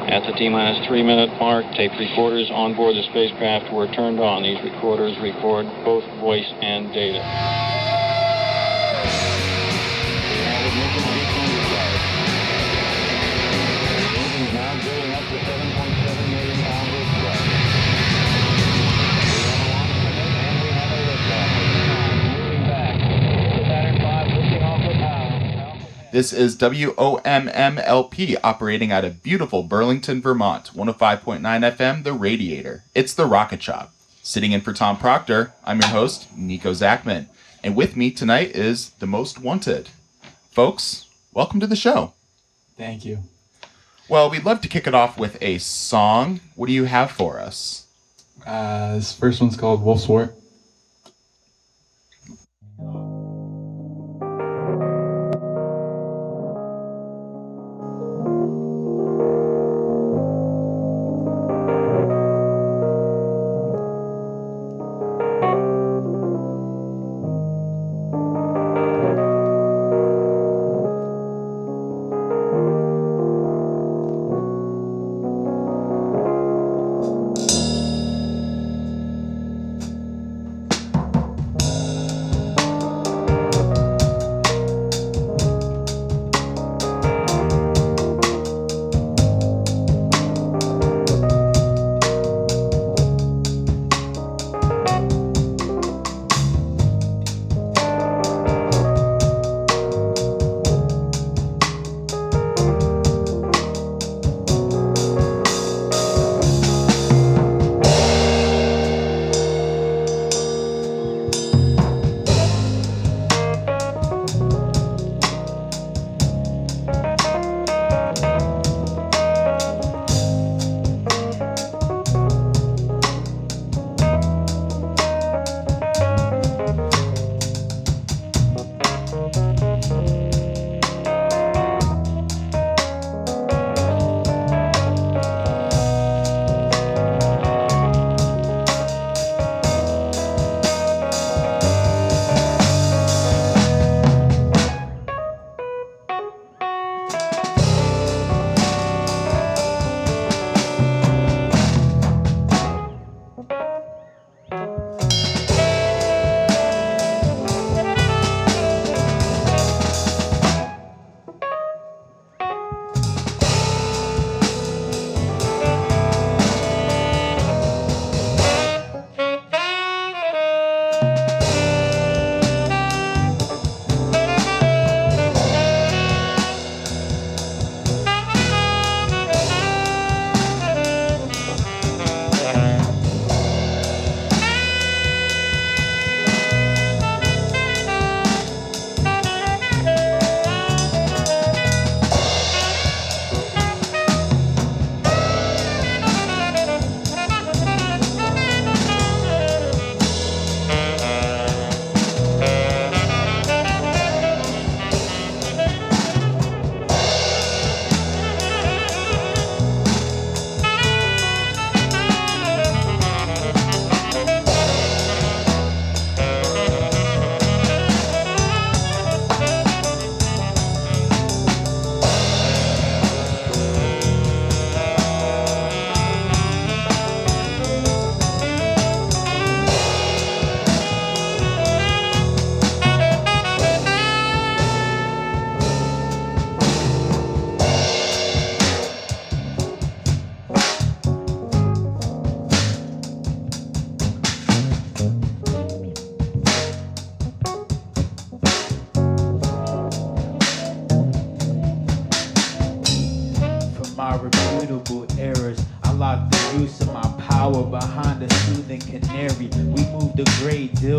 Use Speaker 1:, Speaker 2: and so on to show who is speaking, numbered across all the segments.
Speaker 1: At the T-minus 3-minute mark, tape recorders on board the spacecraft were turned on. These recorders record both voice and data.
Speaker 2: This is WOMMLP operating out of beautiful Burlington, Vermont, 105.9 FM, The Radiator. It's the Rocket Shop. Sitting in for Tom Proctor, I'm your host, Nico Zachman. And with me tonight is The Most Wanted. Folks, welcome to the show.
Speaker 3: Thank you.
Speaker 2: Well, we'd love to kick it off with a song. What do you have for us?
Speaker 3: This first one's called Wolf's War.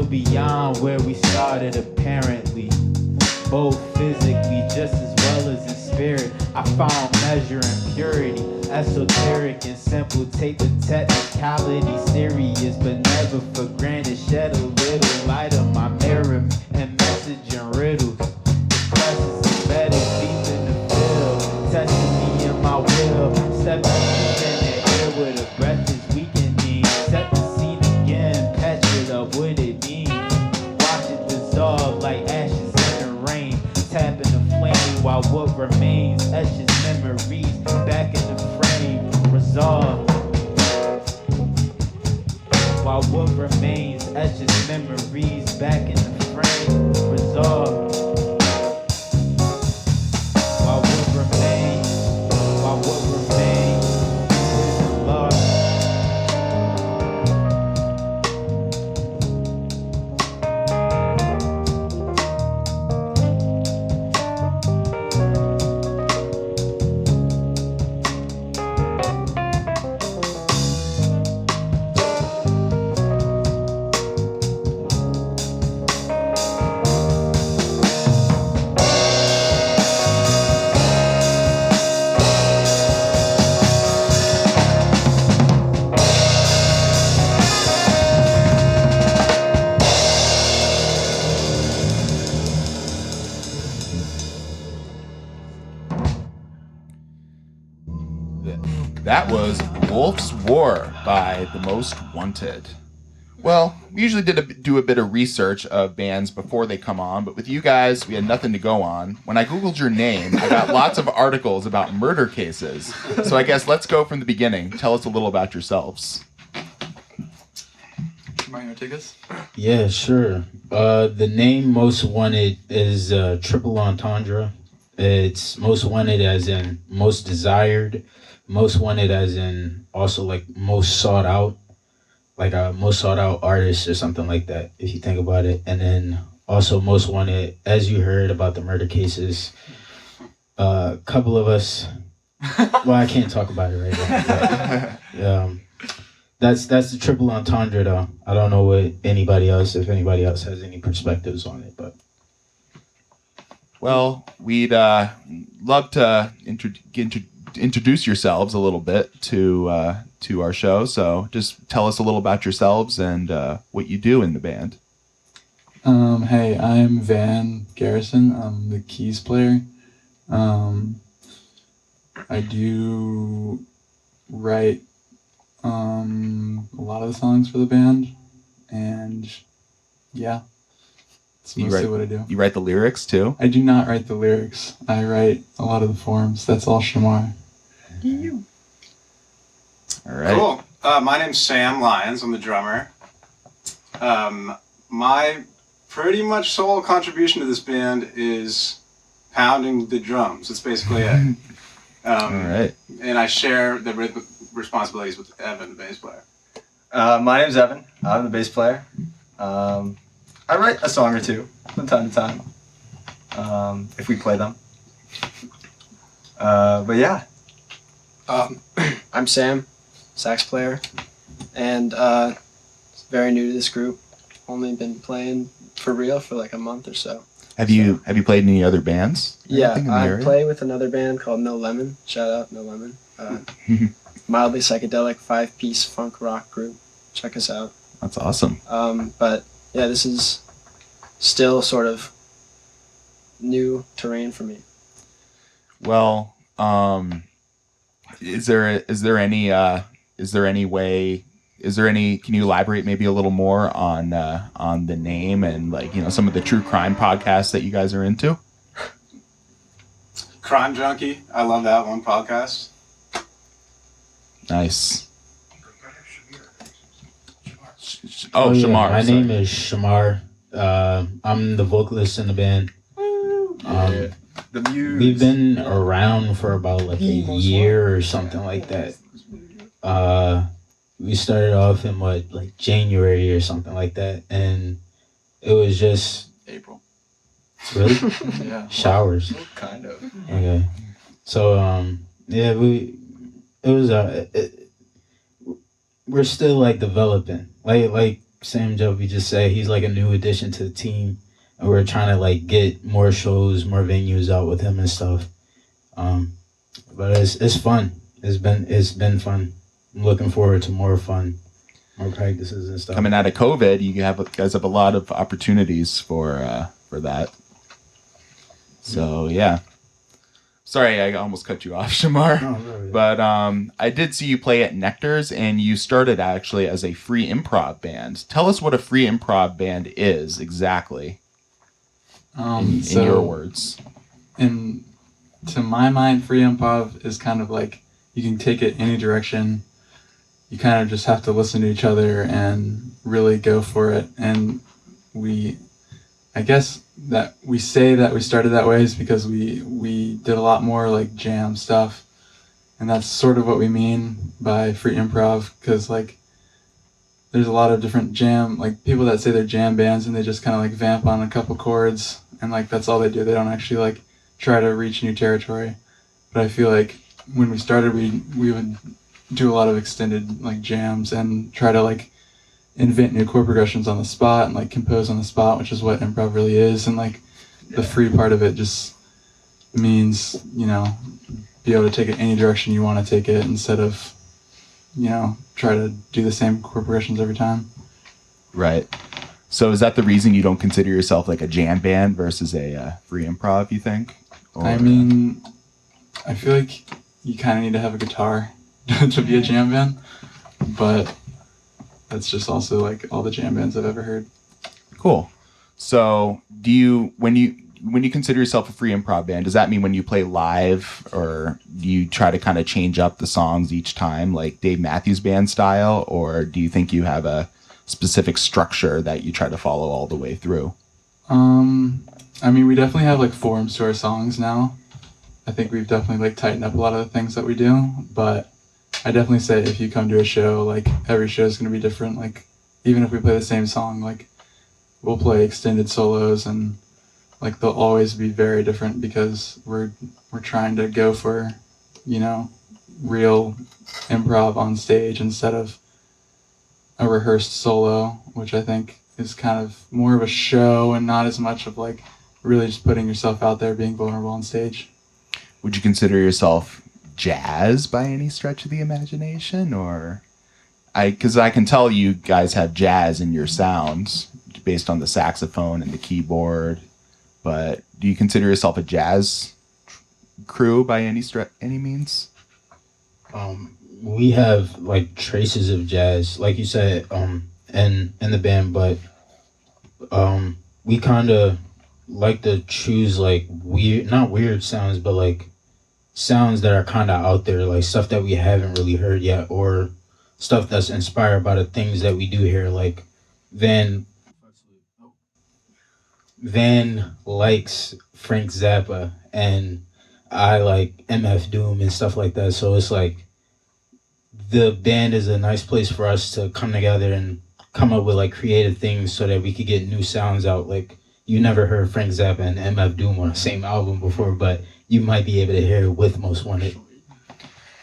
Speaker 4: Beyond where we started, apparently, both physically just as well as in spirit. I found measure and purity, esoteric and simple. Take the technicality serious, but never for granted. Shed a little light on my mirror and message and riddles. Expressions embedded deep in the field, testing me in my will. Stepping in the air with a breath is weakening. Set the scene again, patch it up with it. Like ashes in the rain, tapping the flame while what remains etches memories back in the frame. what remains etched as memories back in the frame, resolved. While what remains isn't lost.
Speaker 2: That was Wolf's War by The Most Wanted. Well, we usually do a bit of research of bands before they come on, but with you guys, we had nothing to go on. When I Googled your name, I got lots of articles about murder cases. So I guess let's go from the beginning. Tell us a little about yourselves.
Speaker 3: Mario, take us.
Speaker 5: Yeah, sure. The name Most Wanted is triple entendre. It's Most Wanted as in most desired, Most Wanted as in also like most sought out, like a most sought out artist or something like that, if you think about it. And then also Most Wanted, as you heard about the murder cases, a couple of us, well, I can't talk about it right now. But, that's the triple entendre though. I don't know what if anybody else has any perspectives on it, but.
Speaker 2: Well, we'd love to introduce yourselves a little bit to our show. So just tell us a little about yourselves and what you do in the band.
Speaker 3: Hey, I'm Van Garrison. I'm the keys player. I do write a lot of the songs for the band, and yeah, that's mostly what I do.
Speaker 2: You write the lyrics too?
Speaker 3: I do not write the lyrics. I write a lot of the forms. That's all Shamar.
Speaker 2: All right.
Speaker 6: Cool. My name's Sam Lyons. I'm the drummer. My pretty much sole contribution to this band is pounding the drums. That's basically it.
Speaker 2: All right.
Speaker 6: And I share the rhythmic responsibilities with Evan, the bass player.
Speaker 7: My name's Evan. I'm the bass player. I write a song or two from time to time, if we play them. But yeah.
Speaker 8: I'm Sam, sax player, and very new to this group. Only been playing for real for like a month or so.
Speaker 2: Have you played in any other bands?
Speaker 8: Yeah,
Speaker 2: Anything in the
Speaker 8: I
Speaker 2: area?
Speaker 8: play with another band called No Lemon. Shout out No Lemon. Mildly psychedelic 5-piece funk rock group. Check us out.
Speaker 2: That's awesome.
Speaker 8: But yeah, this is still sort of new terrain for me.
Speaker 2: Well, is there any can you elaborate maybe a little more on the name and like, you know, some of the true crime podcasts that you guys are into?
Speaker 6: Crime Junkie. I love that one podcast.
Speaker 2: Nice. Oh,
Speaker 5: yeah,
Speaker 2: Shamar.
Speaker 5: My
Speaker 2: sorry.
Speaker 5: name is Shamar. I'm the vocalist in the band.
Speaker 7: The Muse.
Speaker 5: We've been around for about like a year or something like that. We started off in like January or something like that, and it was just
Speaker 3: April.
Speaker 5: really
Speaker 3: Yeah.
Speaker 5: showers.
Speaker 7: Kind of.
Speaker 5: Okay, so yeah, we're still like developing. Like Sam Jovi just said, he's like a new addition to the team, and we're trying to like get more shows, more venues out with him and stuff. But it's fun. It's been fun. I'm looking forward to more fun, more practices and stuff.
Speaker 2: Coming out of COVID, you guys have a lot of opportunities for that. So yeah. Sorry, I almost cut you off, Shamar.
Speaker 5: No, really.
Speaker 2: But I did see you play at Nectar's, and you started actually as a free improv band. Tell us what a free improv band is exactly, in your words.
Speaker 3: To my mind, free improv is kind of like you can take it any direction. you kind of just have to listen to each other and really go for it. And I guess that we say that we started that way is because we did a lot more like jam stuff, and that's sort of what we mean by free improv, because like there's a lot of different jam, like people that say they're jam bands and they just kind of like vamp on a couple chords and like that's all they do. They don't actually like try to reach new territory. But I feel like when we started, we would do a lot of extended like jams and try to like invent new chord progressions on the spot and like compose on the spot, which is what improv really is. And like the free part of it just means, you know, be able to take it any direction you want to take it instead of, you know, try to do the same chord progressions every time.
Speaker 2: Right. So is that the reason you don't consider yourself like a jam band versus a free improv, you think? Or,
Speaker 3: I mean, I feel like you kind of need to have a guitar to be a jam band, but that's just also like all the jam bands I've ever heard.
Speaker 2: Cool. So do you, when you consider yourself a free improv band, does that mean when you play live, or do you try to kind of change up the songs each time, like Dave Matthews Band style, or do you think you have a specific structure that you try to follow all the way through?
Speaker 3: I mean, we definitely have like forms to our songs now. I think we've definitely like tightened up a lot of the things that we do, but I definitely say if you come to a show, like every show is going to be different. Like even if we play the same song, like we'll play extended solos and like they'll always be very different because we're trying to go for, you know, real improv on stage instead of a rehearsed solo, which I think is kind of more of a show and not as much of like really just putting yourself out there, being vulnerable on stage.
Speaker 2: Would you consider yourself jazz by any stretch of the imagination, or because I can tell you guys have jazz in your sounds based on the saxophone and the keyboard, but do you consider yourself a jazz crew by any means?
Speaker 5: We have like traces of jazz, like you said, in the band, but we kind of like to choose like not weird sounds, but like sounds that are kind of out there, like stuff that we haven't really heard yet, or stuff that's inspired by the things that we do here. Like Van likes Frank Zappa, and I like MF Doom and stuff like that. So it's like the band is a nice place for us to come together and come up with like creative things so that we could get new sounds out. Like you never heard Frank Zappa and MF Doom on the same album before, but you might be able to hear it with Most Wanted.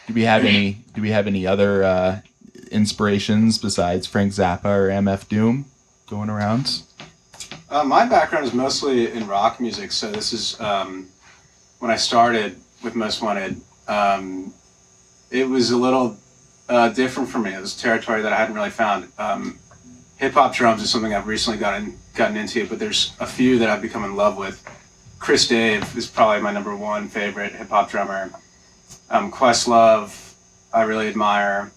Speaker 2: Do we have any other inspirations besides Frank Zappa or MF Doom going around?
Speaker 6: My background is mostly in rock music, so this is when I started with Most Wanted. It was a little different for me. It was territory that I hadn't really found. Hip hop drums is something I've recently gotten into, but there's a few that I've become in love with. Chris Dave is probably my number one favorite hip hop drummer. Questlove, I really admire.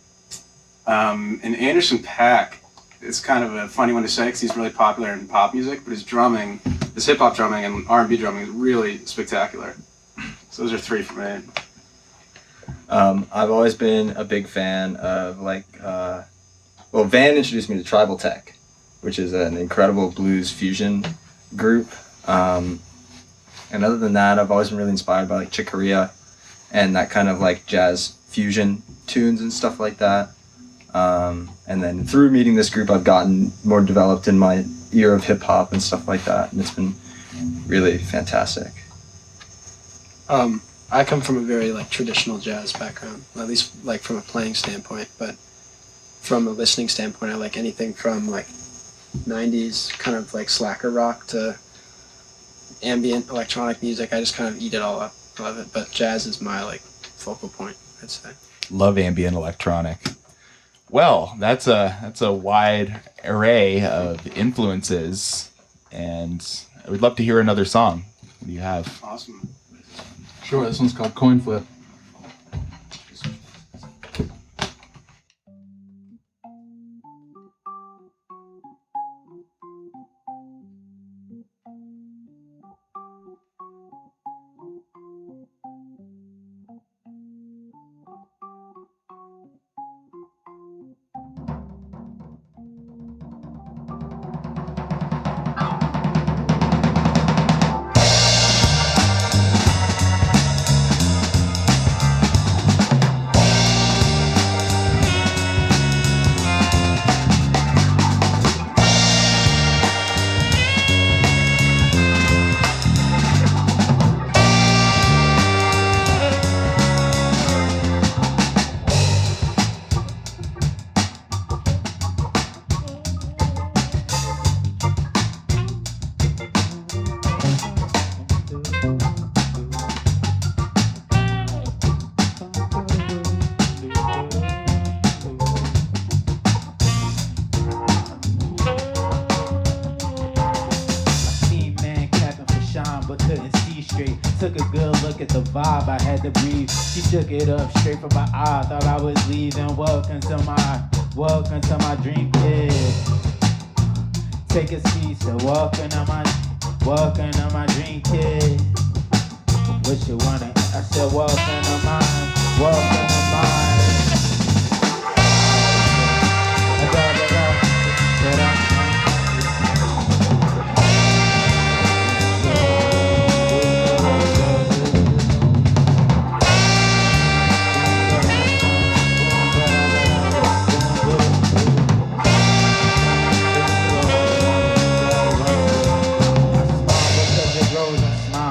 Speaker 6: And Anderson .Paak, it's kind of a funny one to say because he's really popular in pop music, but his drumming, his hip hop drumming and R&B drumming is really spectacular. So those are three for me.
Speaker 7: I've always been a big fan of Van introduced me to Tribal Tech, which is an incredible blues fusion group. And other than that, I've always been really inspired by like Chick Corea and that kind of like jazz fusion tunes and stuff like that. And then through meeting this group, I've gotten more developed in my ear of hip hop and stuff like that, and it's been really fantastic.
Speaker 8: I come from a very like traditional jazz background, at least like from a playing standpoint, but from a listening standpoint, I like anything from like 90s kind of like slacker rock to ambient electronic music. I just kind of eat it all up. I love it, but jazz is my like focal point, I'd say.
Speaker 2: Love ambient electronic. Well, that's a wide array of influences, and I would love to hear another song. What do you have?
Speaker 6: Awesome.
Speaker 3: Sure, this one's called Coin Flip.
Speaker 4: get the vibe, I had to breathe. She took it up straight from my eye, thought I was leaving. Welcome to my dream kid. Take a seat, so welcome to my dream kid. What you wanna? I said welcome to mine, welcome to mine.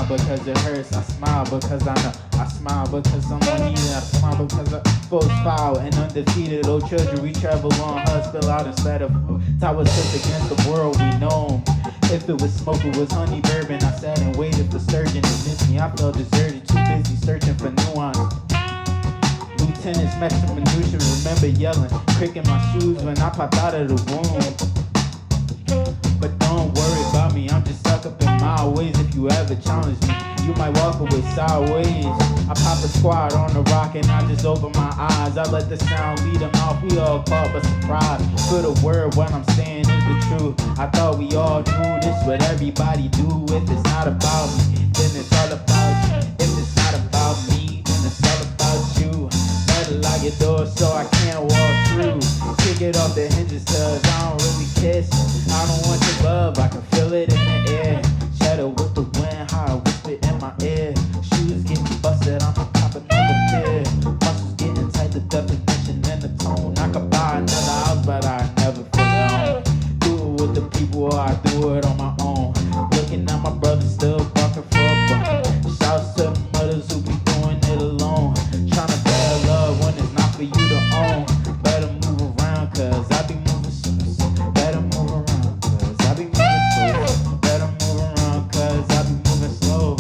Speaker 4: Because it hurts, I smile because I know. I smile because someone needed. I smile because I foes foul and undefeated. Oh children, we travel on, HUD spill out instead of towers tipped against the world we know. If it was smoke, it was honey bourbon. I sat and waited for sturgeon. It missed me, I felt deserted, too busy searching for nuance. Lieutenants, Mexican minutia, remember yelling, pricking my shoes when I popped out of the womb. But don't worry about me, I'm just stuck up in my ways. If you ever challenge me, you might walk away sideways. I pop a squad on the rock and I just open my eyes. I let the sound lead them out, we all caught by surprise. For the word, what I'm saying is the truth. I thought we all knew this, what everybody do. If it's not about me, then it's all about you. If it's not about me, then it's all about you. Better lock your door so I can't walk through. Kick it off the hinges cause I don't really kiss. I don't want your love, I can feel it in the air. Shadow with the wind, how I whisper in my ear. Shoes getting busted, I'm on top of another pair. Muscles getting tight, the definition and the tone. I could buy another house, but I never feel at home. Do it with the people, or I do it on my own. Looking at my brother still barking for a bone. Shouts to the mothers who be doing it alone. Trying to bear love when it's not for you to own. Better move around, cause I be moving slow. Better move around, cause I be moving slow. Better move around, cause I be moving slow.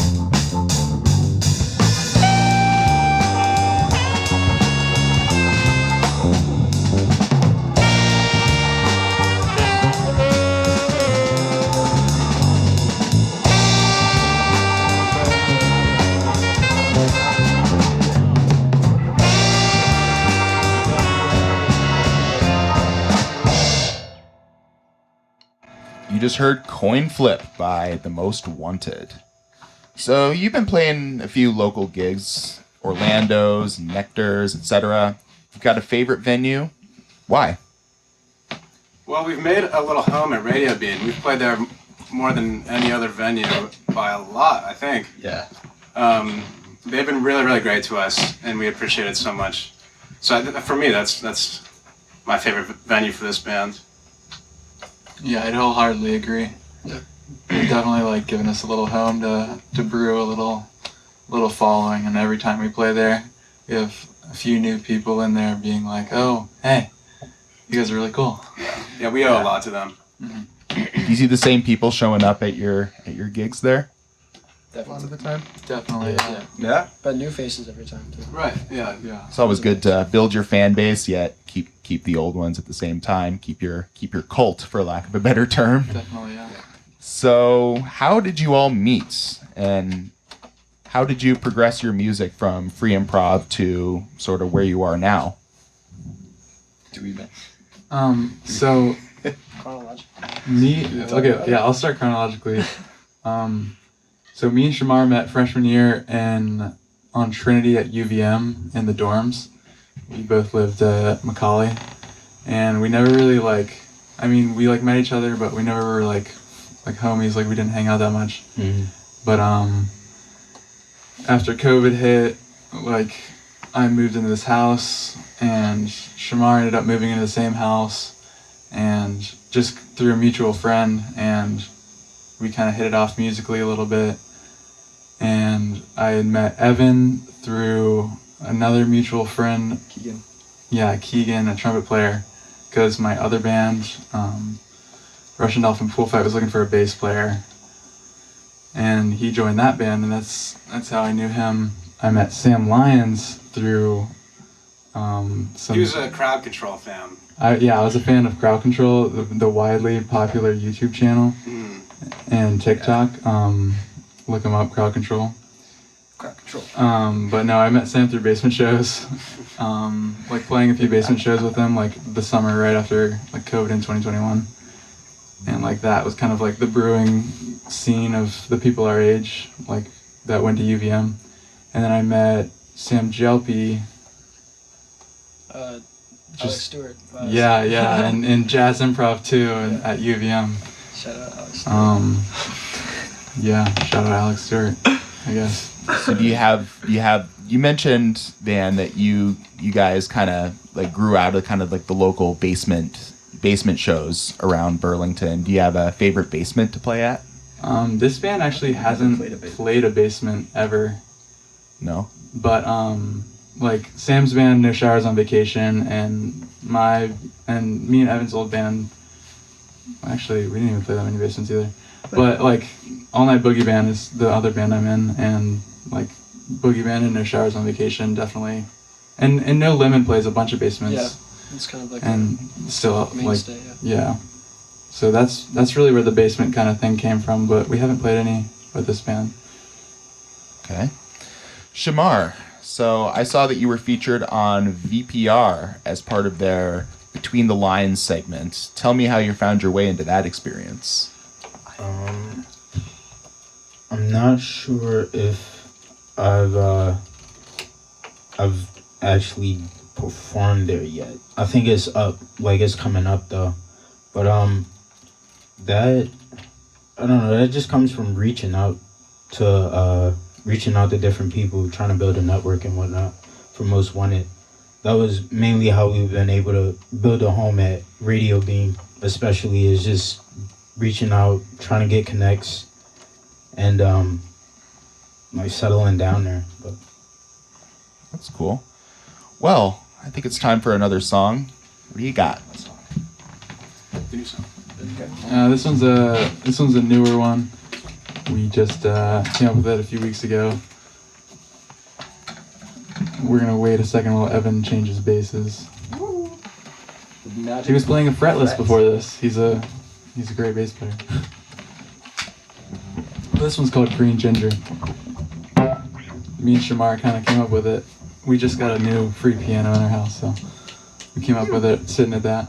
Speaker 2: You just heard Coin Flip by The Most Wanted. So you've been playing a few local gigs, Orlando's, Nectar's, etc. You've got a favorite venue? Why?
Speaker 6: Well, we've made a little home at Radio Bean. We've played there more than any other venue by a lot, I think.
Speaker 7: Yeah.
Speaker 6: They've been really, really great to us, and we appreciate it so much. So for me, that's my favorite venue for this band.
Speaker 3: Yeah, I'd wholeheartedly agree.
Speaker 8: Yeah.
Speaker 3: They've definitely like given us a little home to brew a little following, and every time we play there, we have a few new people in there being like, "Oh, hey, you guys are really cool."
Speaker 6: Yeah, we owe a lot to them.
Speaker 2: Do you see the same people showing up at your gigs there a lot
Speaker 8: Definitely.
Speaker 2: of the time?
Speaker 3: Definitely, yeah.
Speaker 7: Yeah.
Speaker 8: But new faces every time too.
Speaker 6: Right. Yeah.
Speaker 3: Yeah.
Speaker 2: It's always good to build your fan base, yet keep the old ones at the same time. Keep your cult, for lack of a better term.
Speaker 3: Definitely, yeah.
Speaker 2: So, how did you all meet, and how did you progress your music from free improv to sort of where you are now?
Speaker 7: Do we?
Speaker 3: So
Speaker 8: Chronologically.
Speaker 3: okay, yeah, I'll start chronologically. So me and Shamar met freshman year on Trinity at UVM in the dorms. We both lived at Macaulay, and we never really we met each other, but we never were like homies. Like we didn't hang out that much.
Speaker 5: Mhm.
Speaker 3: But after COVID hit, I moved into this house, and Shamar ended up moving into the same house, and just through a mutual friend, and we kind of hit it off musically a little bit. And I had met Evan through another mutual friend.
Speaker 7: Keegan.
Speaker 3: Yeah, Keegan, a trumpet player, because my other band, Russian Dolphin Pool Fight, was looking for a bass player, and he joined that band, and that's how I knew him. I met Sam Lyons through some.
Speaker 6: He was a Crowd Control fan.
Speaker 3: I was a fan of Crowd Control, the widely popular YouTube channel
Speaker 6: Mm.
Speaker 3: and TikTok. Look them up, Crowd Control.
Speaker 7: Crowd control.
Speaker 3: But no, I met Sam through basement shows. Like playing a few basement shows with him, like the summer right after like COVID in 2021, and like that was kind of like the brewing scene of the people our age, like that went to UVM, and then I met Sam Jelpy.
Speaker 8: Alex Stewart.
Speaker 3: Yeah, and jazz improv too, and at UVM.
Speaker 8: Shout out Alex Stewart.
Speaker 3: Yeah, shout out Alex Stewart, I guess.
Speaker 2: So you mentioned, Van, that you guys kind of like grew out of kind of like the local basement shows around Burlington. Do you have a favorite basement to play at?
Speaker 3: This band actually hasn't played a basement ever.
Speaker 2: No.
Speaker 3: But like Sam's band, No Showers on Vacation, and me and Evan's old band. Actually, we didn't even play that many basements either. But like All Night Boogie Band is the other band I'm in, and like Boogie Band and No Showers on Vacation definitely, and No Lemon plays a bunch of basements.
Speaker 8: Yeah, it's kind of like
Speaker 3: and still
Speaker 8: mainstay,
Speaker 3: like yeah. So that's really where the basement kind of thing came from. But we haven't played any with this band.
Speaker 2: Okay. Shamar, so I saw that you were featured on VPR as part of their Between the Lines segment. Tell me how you found your way into that experience.
Speaker 5: I'm not sure if I've actually performed there yet. I think it's up, like it's coming up though. But that, I don't know, that just comes from reaching out to different people, trying to build a network and whatnot for Most Wanted. That was mainly how we've been able to build a home at Radio Beam, especially, is just reaching out, trying to get connects, and like settling down there. But
Speaker 2: That's cool. Well, I think it's time for another song. What do you got?
Speaker 6: Do something.
Speaker 3: This one's a newer one. We just came up with it a few weeks ago. We're gonna wait a second while Evan changes basses. He was playing a fretless before this. He's a great bass player. This one's called Green Ginger. Me and Shamar kind of came up with it. We just got a new free piano in our house, so we came up with it sitting at that.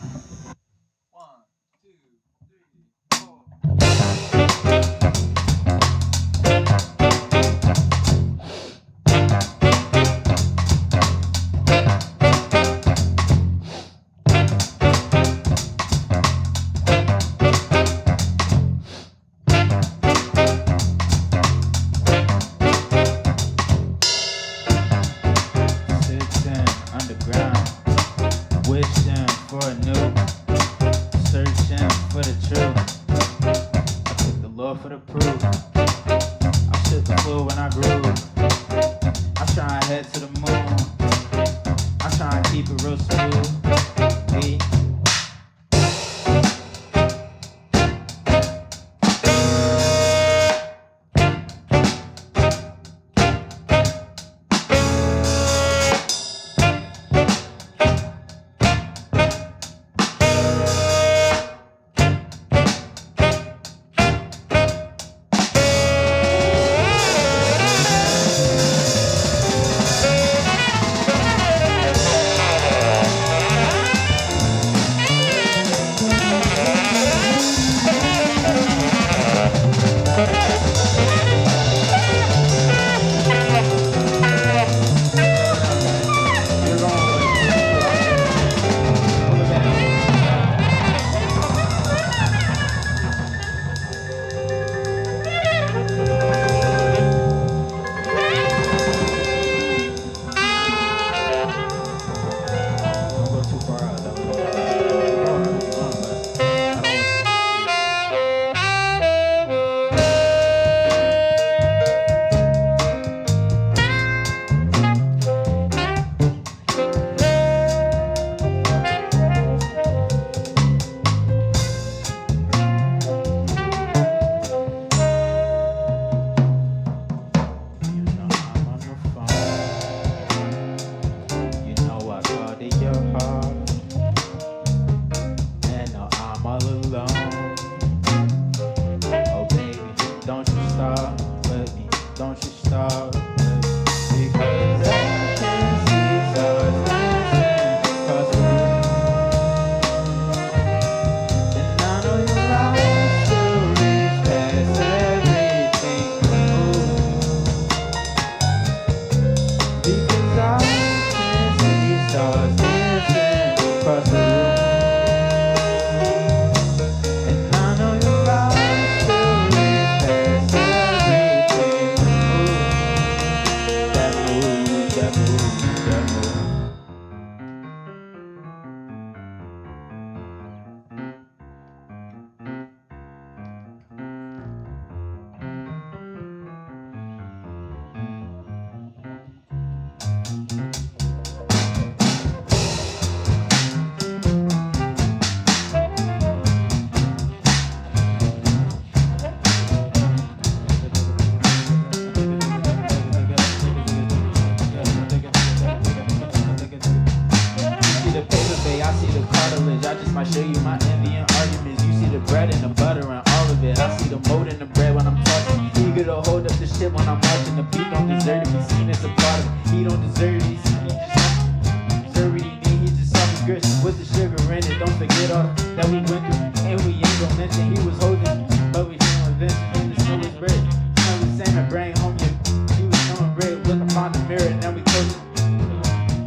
Speaker 4: I show you my envy and arguments. You see the bread and the butter and all of it. I see the mold in the bread when I'm talking. Eager to hold up the shit when I'm watching. The beat don't deserve to be seen as a part of it. He don't deserve to be seen. He just deserve what he need. He just soft and grits with the sugar in it. Don't forget all that we went through. And we ain't gonna mention he was holding, but we feeling vengeance and the still was bread. Now we saying the brain home you. He was showing bread with the on the mirror. Now we close it.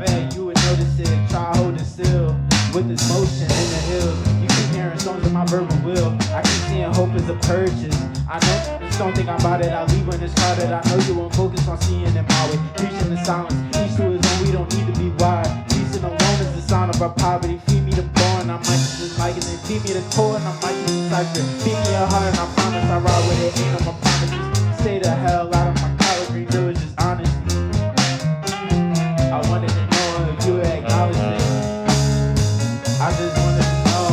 Speaker 4: Man, you would notice it. Try holding still with this motion in the hills. You keep hearing songs of my verbal will. I keep seeing hope as a purchase. I know, just don't think about it. I leave when it's crowded. I know you won't focus on seeing it my way. Preaching the silence. Each to his own. We don't need to be wide. Peace and alone is the sign of our poverty. Feed me the bar and I might just like it. And feed me the core and I might just decipher it. Feed me a heart and I promise I ride with it. Ain't no more promises. Stay the hell out of my collard green village is honest. I wanted to know if you would acknowledge it. I just wanted to know.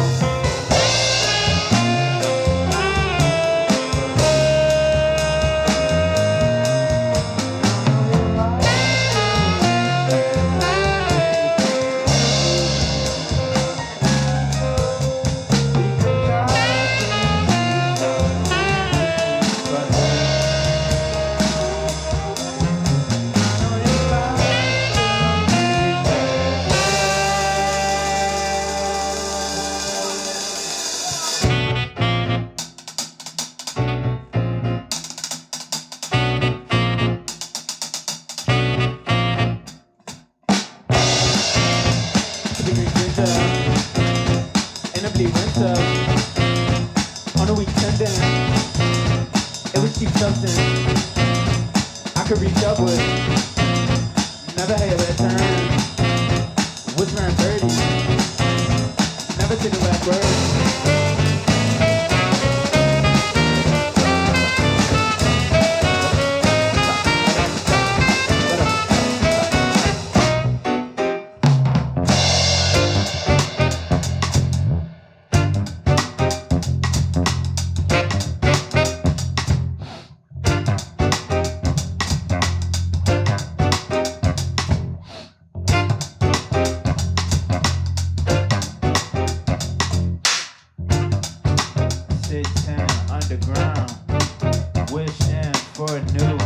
Speaker 4: In a bleak winter, on a weekend then, it was cheap something I could reach up with, never had a return, whispering birdies, never said the last word. Sitting underground, wishing for a new,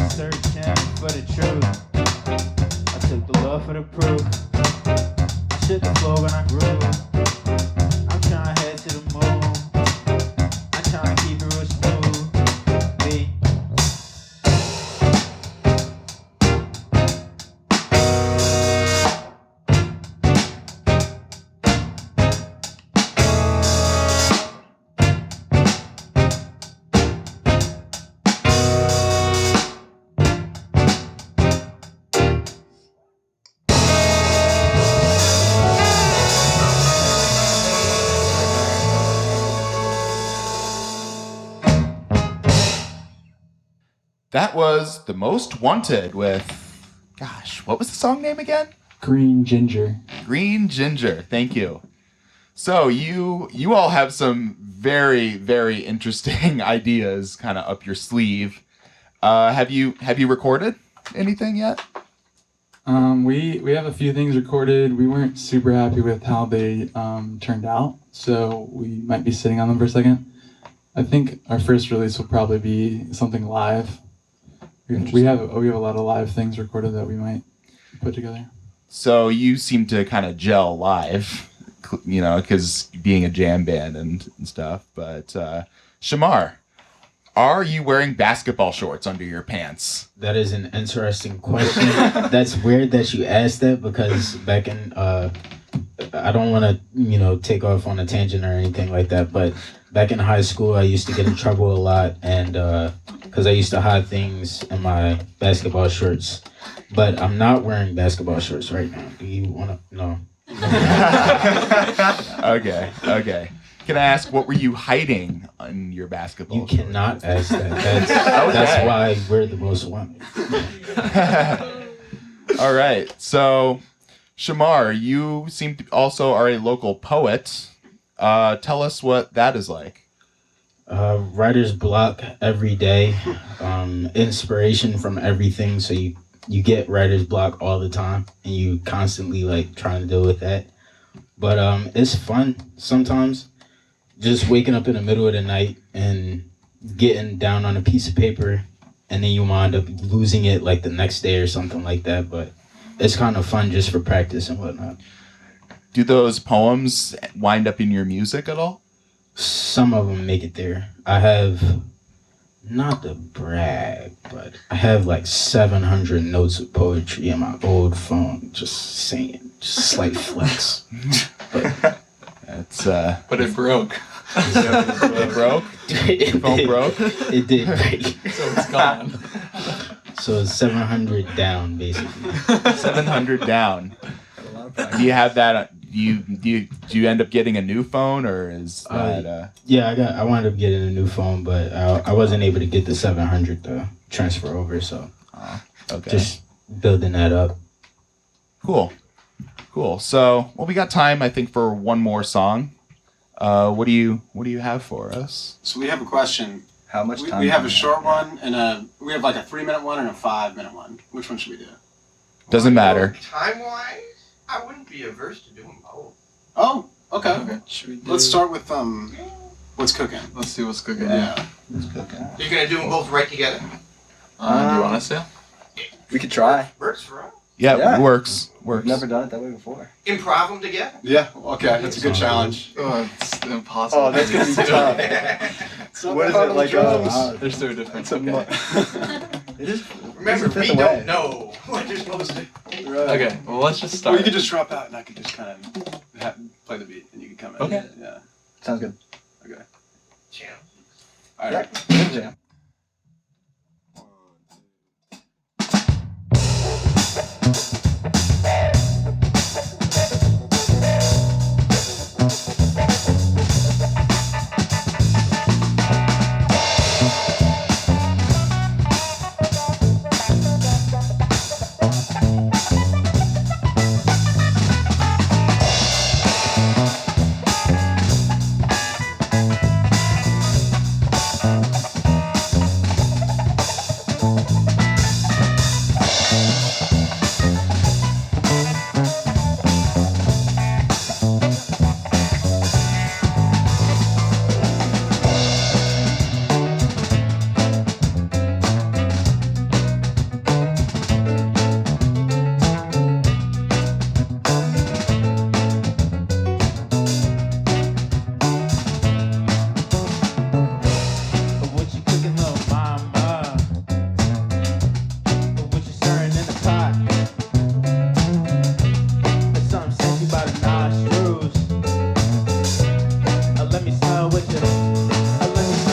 Speaker 4: searching for the truth. I took the love for the proof. I shook the floor when I grew. I'm trying to head to the moon. I'm trying to keep it real smooth. Me.
Speaker 2: That was The Most Wanted with, gosh, what was the song name again?
Speaker 3: Green Ginger.
Speaker 2: Green Ginger. Thank you. So you all have some very, very interesting ideas kind of up your sleeve. Have you recorded anything yet?
Speaker 3: We have a few things recorded. We weren't super happy with how they turned out, so we might be sitting on them for a second. I think our first release will probably be something live. We have a lot of live things recorded that we might put together.
Speaker 2: So you seem to kind of gel live, you know, because being a jam band and stuff. But Shamar, are you wearing basketball shorts under your pants?
Speaker 5: That is an interesting question. That's weird that you asked that because back in, I don't want to, take off on a tangent or anything like that, but back in high school, I used to get in trouble a lot and because I used to hide things in my basketball shorts. But I'm not wearing basketball shorts right now. Do you want to know?
Speaker 2: Okay. Can I ask, what were you hiding in your basketball
Speaker 5: You cannot ask that. That's why we're the most wanted.
Speaker 2: All right. So, Shamar, you seem to also are a local poet. Tell us what that is like.
Speaker 5: Writer's block every day. Inspiration from everything. So you get writer's block all the time, and you constantly trying to deal with that. But it's fun sometimes. Just waking up in the middle of the night and getting down on a piece of paper, and then you wind up losing it like the next day or something like that. But it's kind of fun just for practice and whatnot.
Speaker 2: Do those poems wind up in your music at all?
Speaker 5: Some of them make it there. I have, not to brag, but I have like 700 notes of poetry in my old phone. Just saying, just slight flex. But
Speaker 2: That's
Speaker 3: But it broke.
Speaker 2: it broke.
Speaker 5: it
Speaker 2: Phone
Speaker 5: did-
Speaker 2: broke?
Speaker 5: It did break.
Speaker 3: So it's gone.
Speaker 5: So it's 700 down basically.
Speaker 2: 700 down. Do you have that? Do you end up getting a new phone, or is that?
Speaker 5: Yeah, I wound up getting a new phone, but I wasn't able to get the 700 to transfer over. So
Speaker 2: Okay.
Speaker 5: just building that up.
Speaker 2: Cool. So, well, we got time, I think, for one more song. What do you have for us?
Speaker 6: So we have a question.
Speaker 7: How much time?
Speaker 6: We have
Speaker 7: do
Speaker 6: a
Speaker 7: we
Speaker 6: short one and we have like a 3-minute one and a 5-minute one. Which one should we do?
Speaker 2: Doesn't matter.
Speaker 9: Time wise, I wouldn't be averse to doing both.
Speaker 6: Oh, okay.
Speaker 3: Okay.
Speaker 8: Should we do?
Speaker 6: Let's start with what's cooking.
Speaker 3: Let's see what's cooking.
Speaker 6: Yeah.
Speaker 9: You're gonna do them both right together.
Speaker 3: Do you want us to?
Speaker 7: We could try.
Speaker 9: Works for us.
Speaker 2: Yeah,
Speaker 7: Yeah.
Speaker 2: works.
Speaker 7: We've never done it that way before.
Speaker 9: Improv them together.
Speaker 6: Yeah. Okay. That's a good challenge.
Speaker 3: Oh, it's impossible.
Speaker 7: Oh, that's gonna be tough. What is it like?
Speaker 3: They're so different.
Speaker 7: It's a It is.
Speaker 9: Remember,
Speaker 7: it's a
Speaker 9: we
Speaker 7: fifth
Speaker 9: don't
Speaker 7: away.
Speaker 9: know what you're supposed to do.
Speaker 3: Okay, well, let's just
Speaker 6: Or
Speaker 3: start.
Speaker 6: you could just drop out and I could just kind of play the beat and you can come in.
Speaker 3: Okay.
Speaker 6: Yeah.
Speaker 7: Sounds good.
Speaker 9: Champ.
Speaker 6: All right.
Speaker 7: Yeah. Jam.
Speaker 4: What you cooking, little mama? What you stirring in the pot? There's something sexy by the nostrils. Let me smell what you got.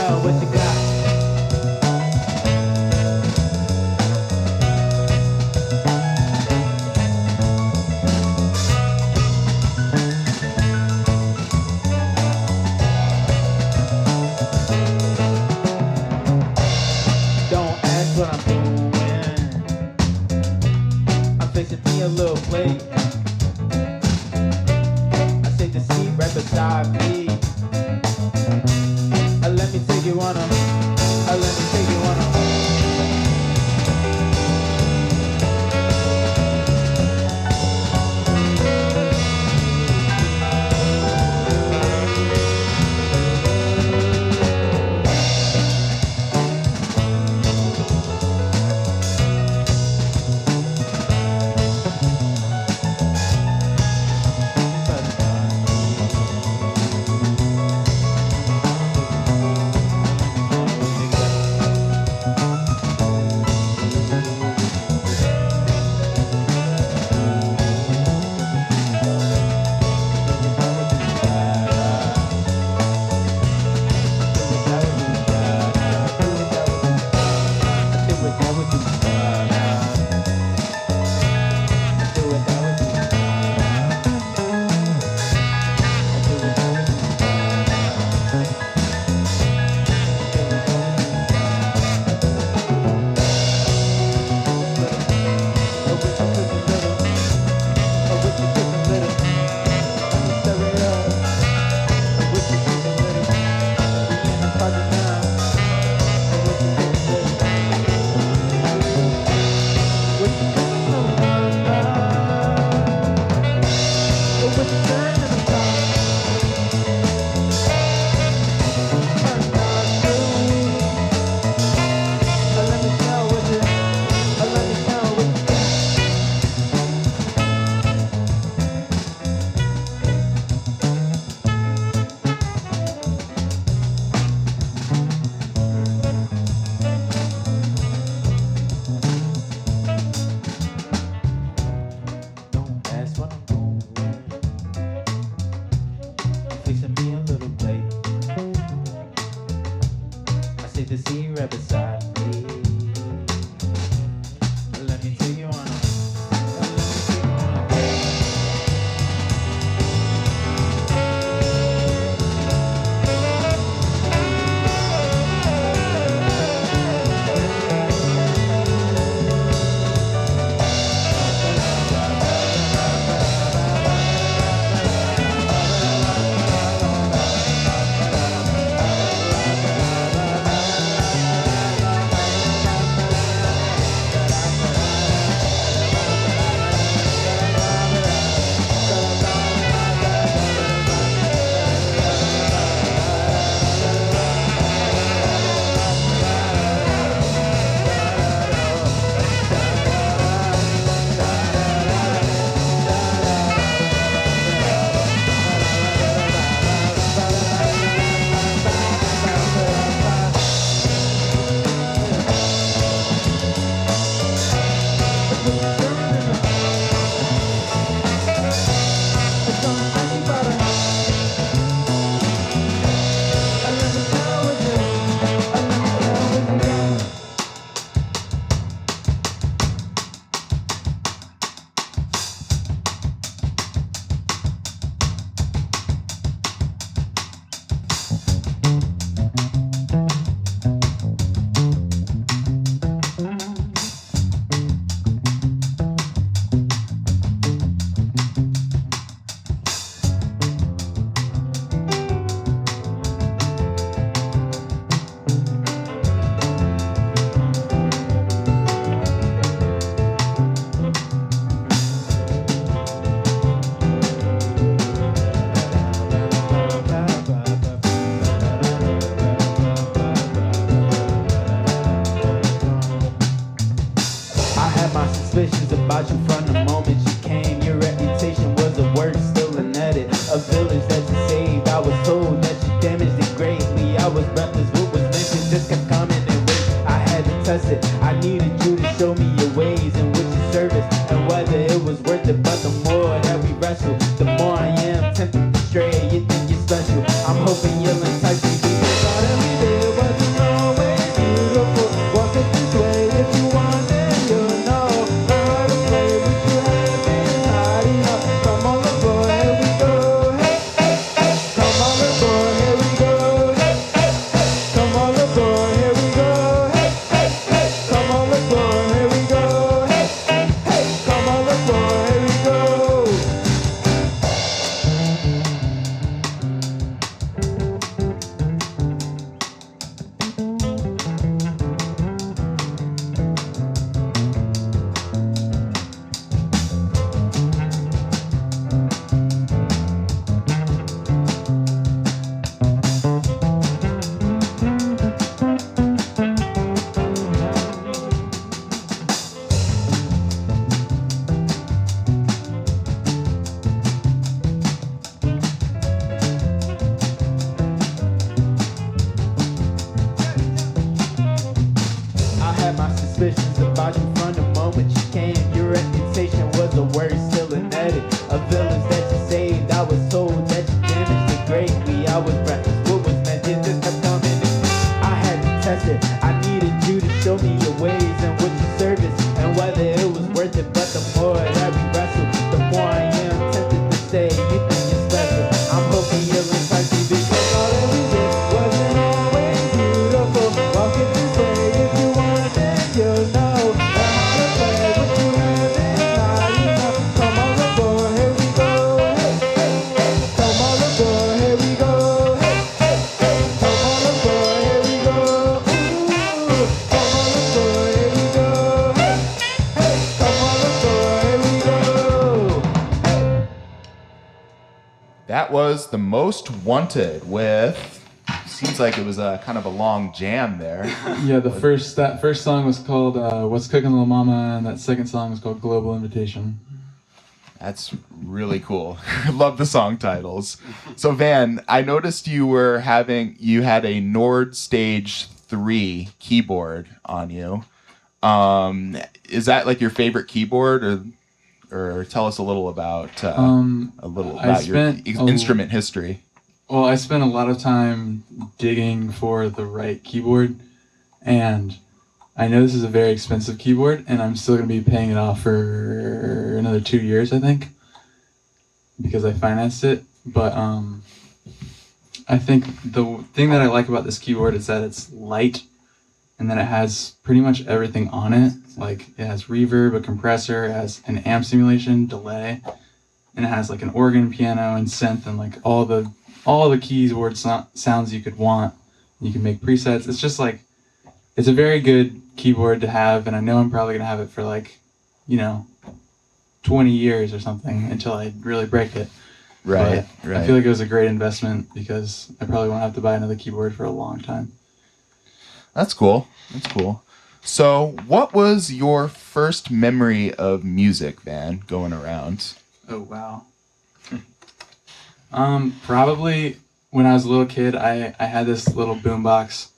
Speaker 4: Don't ask what I'm doing. I'm fixing me a little plate. I take the seat right beside me. Let me take you on a. Let me take you on a. suspicions about you from the moment you came. Your reputation was a work, still an edit. A village that you saved. I was told that you damaged it greatly. I was breathless, what was missing just kept coming in waves. I had to test it. I needed you to show me your ways and which your service and whether it was worth it. But the more that we wrestle, the more I am tempted to stray. You think you're special. I'm hoping you'll entice me. Because all that we did wasn't always beautiful. Walk it this way if you want it, you'll know. How to play with you have been hot enough. Come on, little boy, here we go. Hey, hey, hey. Come on, little boy, here we go. Hey, hey, hey. Come on, little boy, here we go. Hey, hey, hey. Come on, little boy, here we go. Hey, hey, hey. Come on, little boy, here we go.
Speaker 2: That was The Most Wanted with. Seems like it was a kind of a long jam there.
Speaker 3: Yeah, that first song was called "What's Cooking, Little Mama," and that second song was called "Global Invitation."
Speaker 2: That's really cool. Love the song titles. So Van, I noticed you had a Nord Stage 3 keyboard on you. Is that like your favorite keyboard, or tell us a little about your instrument history?
Speaker 3: Well, I spent a lot of time digging for the right keyboard, and I know this is a very expensive keyboard, and I'm still going to be paying it off for another 2 years, I think, because I financed it. But I think the thing that I like about this keyboard is that it's light, and then it has pretty much everything on it. Like, it has reverb, a compressor, it has an amp simulation, delay, and it has like an organ, piano, and synth, and like all the keyboard sounds you could want. You can make presets. It's just like, it's a very good keyboard to have, and I know I'm probably going to have it for 20 years or something until I really break it.
Speaker 2: Right.
Speaker 3: I feel like it was a great investment because I probably won't have to buy another keyboard for a long time.
Speaker 2: That's cool. So, what was your first memory of music, Van, going around?
Speaker 3: Oh, wow. Probably when I was a little kid, I had this little boombox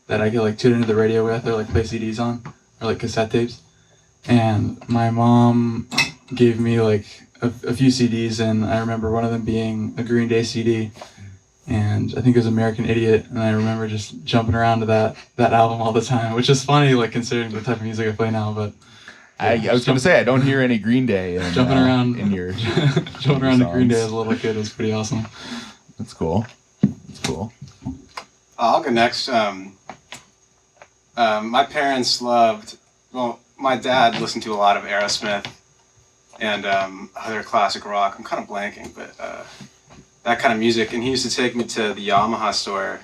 Speaker 3: that I could like tune into the radio with, or like play CDs on, or like cassette tapes. And my mom gave me like a few CDs, and I remember one of them being a Green Day CD, and I think it was American Idiot, and I remember just jumping around to that album all the time, which is funny, like considering the type of music I play now. But
Speaker 2: I was going to say, I don't hear any Green Day
Speaker 3: jumping around
Speaker 2: in your
Speaker 3: jumping around to Green Day as a little kid was pretty awesome.
Speaker 2: That's cool.
Speaker 6: I'll go next. My parents my dad listened to a lot of Aerosmith and other classic rock. I'm kind of blanking, but that kind of music. And he used to take me to the Yamaha store,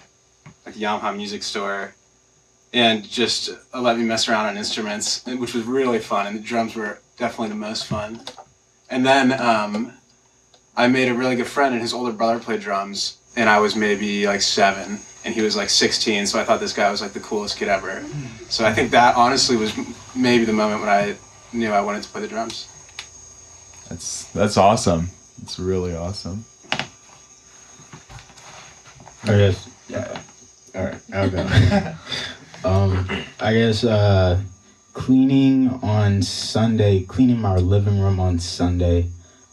Speaker 6: like the Yamaha music store, and just let me mess around on instruments, which was really fun. And the drums were definitely the most fun. And then I made a really good friend, and his older brother played drums, and I was maybe like 7, and he was like 16, so I thought this guy was like the coolest kid ever. So I think that honestly was maybe the moment when I knew I wanted to play the drums.
Speaker 2: That's awesome. It's really awesome.
Speaker 5: I guess.
Speaker 6: Yeah.
Speaker 5: All right, I'll go. I guess cleaning my living room on Sunday,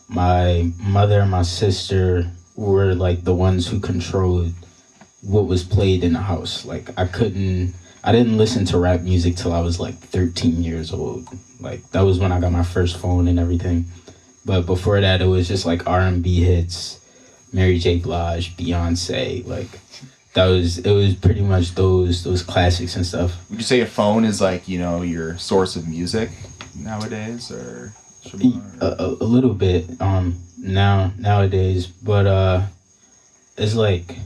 Speaker 5: my mother and my sister were like the ones who controlled what was played in the house. Like I didn't listen to rap music till I was like 13 years old. Like that was when I got my first phone and everything. But before that, it was just like R&B hits, Mary J. Blige, Beyonce. Like it was pretty much those classics and stuff.
Speaker 2: Would you say a phone is like, your source of music nowadays, or?
Speaker 5: A little bit nowadays, but it's like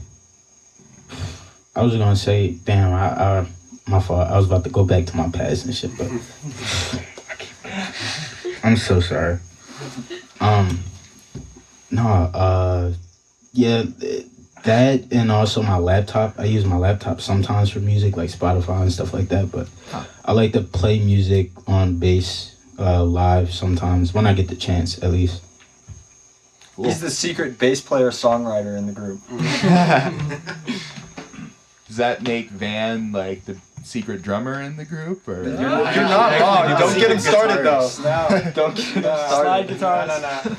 Speaker 5: I was gonna say, damn, I my fault. I was about to go back to my past and shit, but I'm so sorry. Yeah, that and also my laptop. I use my laptop sometimes for music, like Spotify and stuff like that. But I like to play music on bass live sometimes when I get the chance, at least.
Speaker 7: Cool. He's the secret bass player songwriter in the group.
Speaker 2: Does that make Van like the secret drummer in the group, or?
Speaker 7: You're not wrong. Don't get him started though. No, don't get him started.
Speaker 8: Slide guitar, no.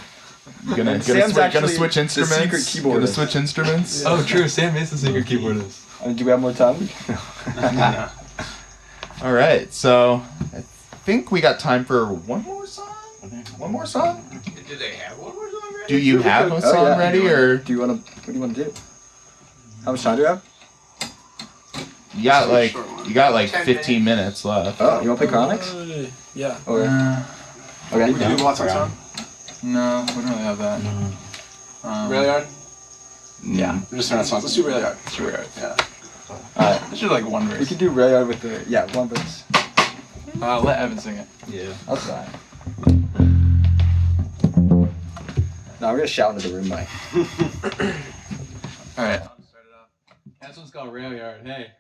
Speaker 2: Gonna switch instruments.
Speaker 7: The secret keyboardist.
Speaker 2: Gonna switch instruments.
Speaker 3: Oh, true. Sam is the secret keyboardist.
Speaker 7: Do we have more time?
Speaker 2: All right, so I think we got time for one more song. One more song.
Speaker 9: Do they have one more song ready?
Speaker 2: Do you have a song ready, or
Speaker 7: do you want to? What do you want to do? How much time do you have?
Speaker 2: You got like 15 minutes left.
Speaker 7: Oh, you want to play Chronix?
Speaker 8: Yeah.
Speaker 7: Okay.
Speaker 6: We do Watson song?
Speaker 3: No, we don't really have that.
Speaker 6: Really hard?
Speaker 3: Yeah.
Speaker 6: We're just throwing out songs. Let's do really hard. Yeah.
Speaker 7: Alright.
Speaker 3: Let's do like one verse.
Speaker 7: We can do really hard with one verse.
Speaker 3: Let Evan sing it.
Speaker 5: Yeah.
Speaker 7: I'll try. No, we're gonna shout into the room, Mike.
Speaker 3: All right. I'll start it off. This one's called Rail Yard. Hey.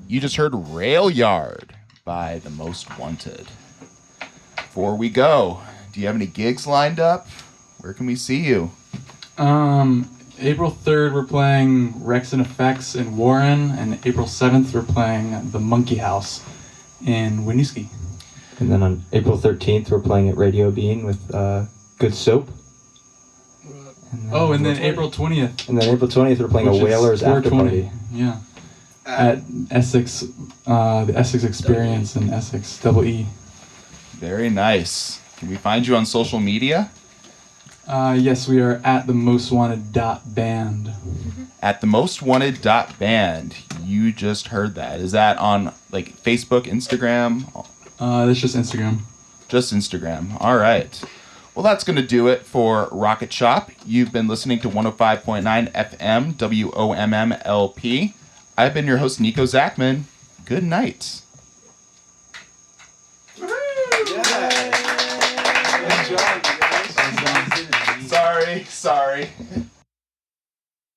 Speaker 2: You just heard Rail Yard by The Most Wanted. Before we go, do you have any gigs lined up? Where can we see you?
Speaker 3: April 3rd, we're playing Rex and Effects in Warren, and April 7th, we're playing the Monkey House in Winooski.
Speaker 10: And then on April 13th, we're playing at Radio Bean with Good Soap.
Speaker 3: And then April 20th.
Speaker 10: And then April 20th, we're playing a Whalers after party.
Speaker 3: Yeah. At Essex, the Essex Experience in Essex, EE.
Speaker 2: Very nice. Can we find you on social media?
Speaker 3: Yes, we are at themostwanted.band.
Speaker 2: At themostwanted.band. You just heard that. Is that on like Facebook, Instagram?
Speaker 3: That's just Instagram.
Speaker 2: Just Instagram. All right. Well, that's going to do it for Rocket Shop. You've been listening to 105.9 FM WOMMLP. I've been your host, Nico Zachman. Good night. Sorry.